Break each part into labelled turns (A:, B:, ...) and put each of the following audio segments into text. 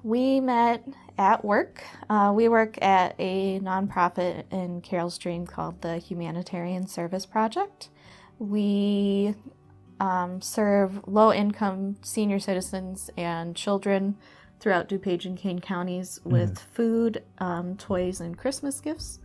A: We met at work. We work at a nonprofit in Carroll Stream called the Humanitarian Service Project. We serve low-income senior citizens and children throughout DuPage and Kane counties with food, toys, and Christmas gifts.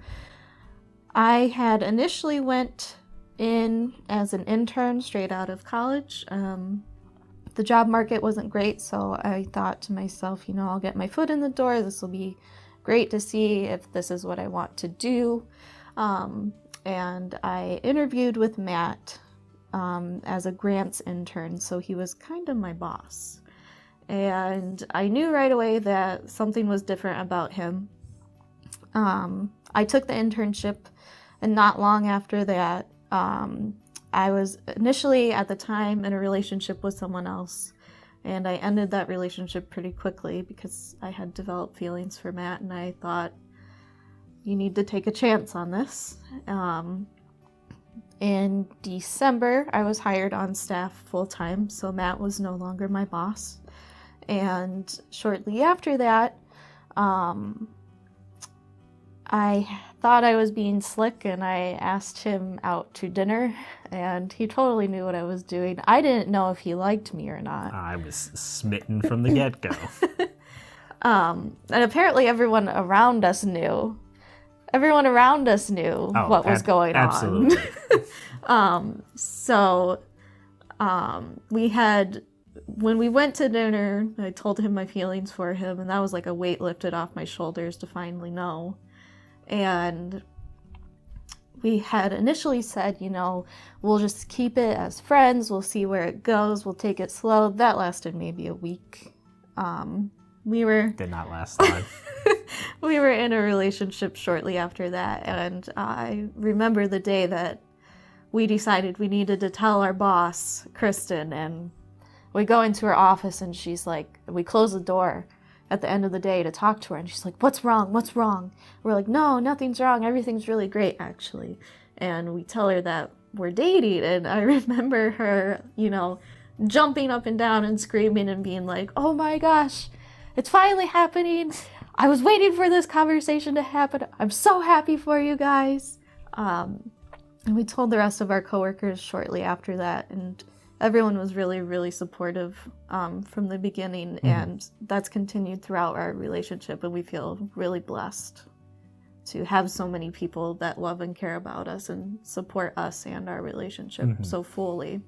A: I had initially went in as an intern straight out of college. The job market wasn't great, so I thought to myself, I'll get my foot in the door. This will be great to see if this is what I want to do. And I interviewed with Matt as a grants intern, so he was kind of my boss. And I knew right away that something was different about him. I took the internship, and not long after that, I was initially at the time in a relationship with someone else, and I ended that relationship pretty quickly because I had developed feelings for Matt, and I thought, you need to take a chance on this. In December, I was hired on staff full-time, so Matt was no longer my boss. And shortly after that, I thought I was being slick, and I asked him out to dinner, and he totally knew what I was doing. I didn't know if he liked me or not.
B: I was smitten from the get-go.
A: And apparently everyone around us knew. Everyone around us knew what was going
B: absolutely.
A: on. When we went to dinner, I told him my feelings for him, and that was like a weight lifted off my shoulders to finally know. And we had initially said, we'll just keep it as friends, we'll see where it goes, we'll take it slow. That lasted maybe a week.
B: Did not last long.
A: We were in a relationship shortly after that, and I remember the day that we decided we needed to tell our boss, Kristen, and we go into her office, and she's like, we close the door at the end of the day to talk to her, and she's like, what's wrong? We're like, no, nothing's wrong. Everything's really great, actually. And we tell her that we're dating, and I remember her, jumping up and down and screaming and being like, oh my gosh, it's finally happening. I was waiting for this conversation to happen. I'm so happy for you guys. And we told the rest of our coworkers shortly after that, and everyone was really, really supportive from the beginning, and that's continued throughout our relationship, and we feel really blessed to have so many people that love and care about us and support us and our relationship so fully.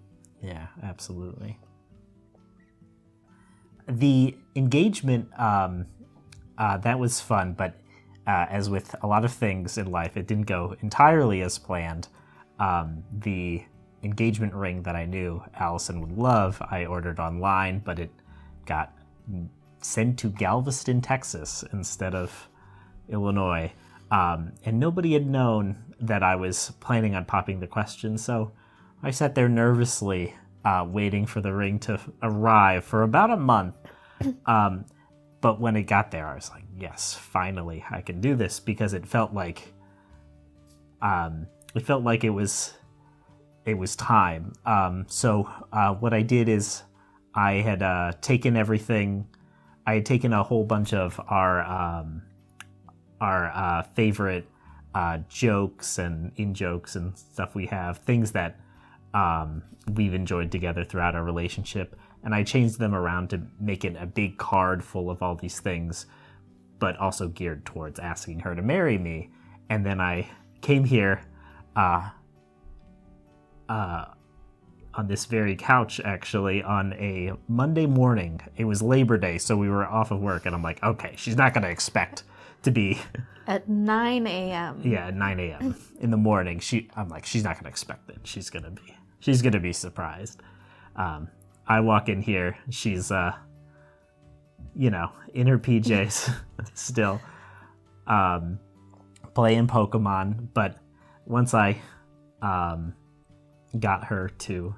B: Yeah, absolutely. The engagement, that was fun, but as with a lot of things in life, it didn't go entirely as planned. The engagement ring that I knew Allyson would love, I ordered online, but it got sent to Galveston, Texas instead of Illinois. And nobody had known that I was planning on popping the question, so I sat there nervously waiting for the ring to arrive for about a month. But when it got there, I was like, yes, finally, I can do this, because it felt like it was time. So what I did is I had taken everything. I had taken a whole bunch of our favorite jokes and in-jokes and stuff we have, things that we've enjoyed together throughout our relationship, and I changed them around to make it a big card full of all these things, but also geared towards asking her to marry me. And then I came here on this very couch, actually, on a Monday morning. It was Labor Day, so we were off of work, and I'm like, okay, she's not going to expect to be...
A: At 9 a.m.
B: Yeah, at 9 a.m. in the morning. I'm like, she's not going to expect it. She's going to be surprised. I walk in here, she's, in her PJs still, playing Pokemon, but once I got her to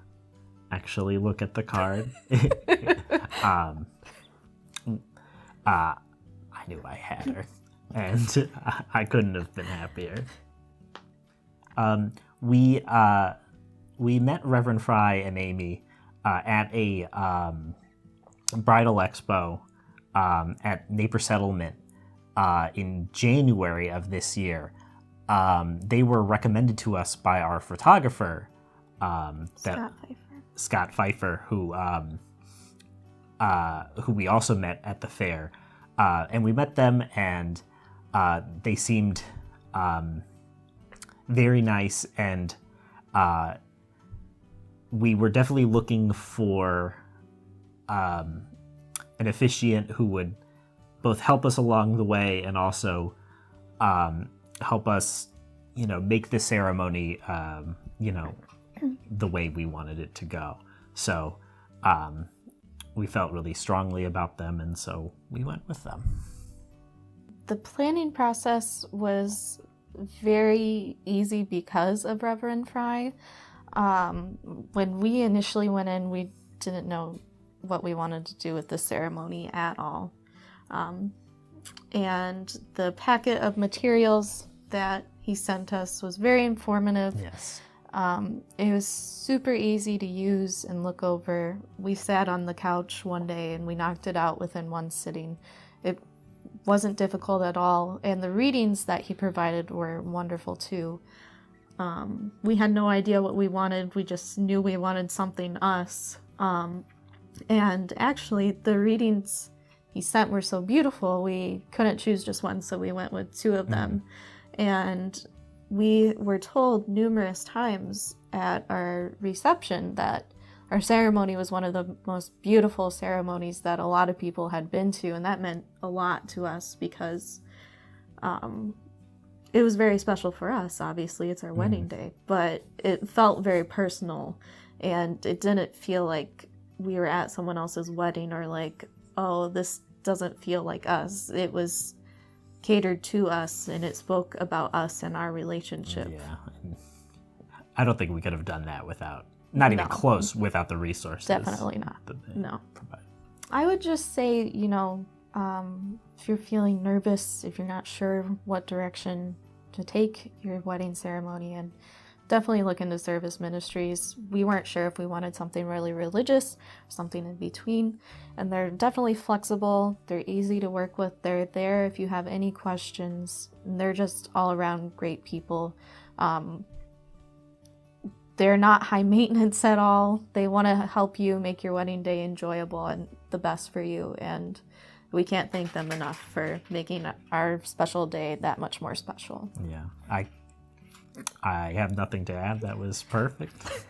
B: actually look at the card, I knew I had her, and I couldn't have been happier. We met Reverend Fry and Amy at a bridal expo at Napier Settlement in January of this year. They were recommended to us by our photographer, Scott Pfeiffer, who we also met at the fair. And we met them, and they seemed very nice, and we were definitely looking for an officiant who would both help us along the way and also help us, make the ceremony, the way we wanted it to go. So we felt really strongly about them, and so we went with them.
A: The planning process was very easy because of Reverend Fry. When we initially went in, we didn't know what we wanted to do with the ceremony at all. And the packet of materials that he sent us was very informative.
B: Yes.
A: It was super easy to use and look over. We sat on the couch one day and we knocked it out within one sitting. It wasn't difficult at all, and the readings that he provided were wonderful too. We had no idea what we wanted. We just knew we wanted something us. And actually, the readings he sent were so beautiful, we couldn't choose just one, so we went with two of them. And we were told numerous times at our reception that our ceremony was one of the most beautiful ceremonies that a lot of people had been to, and that meant a lot to us because it was very special for us. Obviously, it's our wedding day, but it felt very personal, and it didn't feel like we were at someone else's wedding or like, oh, this doesn't feel like us. It was catered to us, and it spoke about us and our relationship.
B: Yeah. I don't think we could have done that without, not even close, without the resources.
A: Definitely not. No.
B: Provide.
A: I would just say, if you're feeling nervous, if you're not sure what direction to take your wedding ceremony, and definitely look into Service Ministries. We weren't sure if we wanted something really religious, something in between, and they're definitely flexible. They're easy to work with. They're there if you have any questions, and they're just all around great people. They're not high maintenance at all. They want to help you make your wedding day enjoyable and the best for you, and we can't thank them enough for making our special day that much more special.
B: Yeah, I have nothing to add. That was perfect.